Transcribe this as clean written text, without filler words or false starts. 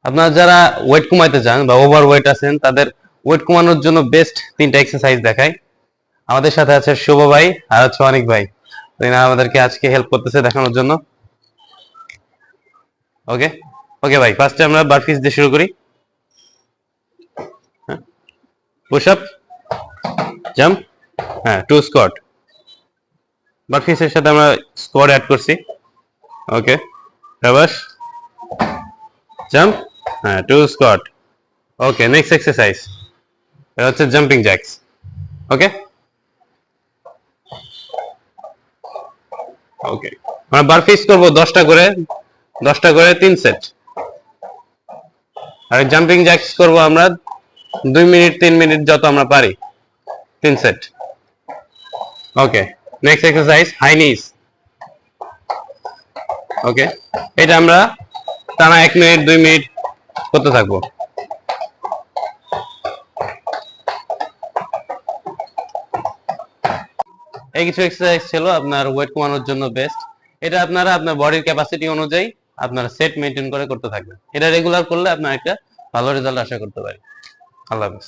আপনারা যারা ওয়েট কমাইতে চান বা ওভার ওয়েট আছেন তাদের ওয়েট কমানোর জন্য বেস্ট 3টা এক্সারসাইজ দেখাই। আমাদের সাথে আছে শুভ ভাই আর হচ্ছে অনিক ভাই, তো এনারা আমাদেরকে আজকে হেল্প করতেছে দেখানোর জন্য। ওকে ওকে ভাই, ফার্স্টে আমরা বারপিস দিয়ে শুরু করি। পুশ আপ, জাম্প, হ্যাঁ 2 স্কোয়াট। বারপিসের সাথে আমরা স্কোয়াট অ্যাড করছি। ওকে, রিভার্স, জাম্প, হ্যাঁ 2 স্কোয়াট। ওকে, নেক্সট এক্সারসাইজ এটা হচ্ছে জাম্পিং জ্যাকস। ওকে ওকে, আমরা বারপিস করব 10টা করে, 3 সেট। আর জাম্পিং জ্যাকস করব আমরা 2 মিনিট 3 মিনিট যত আমরা পারি, 3 সেট। ওকে, নেক্সট এক্সারসাইজ হাই নিস। ওকে, এটা আমরা টানা 1 মিনিট 2 মিনিট করতে থাকবো। এই কিছু এক্সারসাইজ ছিল আপনার ওয়েট কমানোর জন্য বেস্ট। এটা আপনারা আপনার বডির ক্যাপাসিটি অনুযায়ী আপনারা সেট মেনটেন করে করতে থাকবেন। এটা রেগুলার করলে আপনার একটা ভালো রেজাল্ট আশা করতে পারি। আল্লাহ হাফেজ।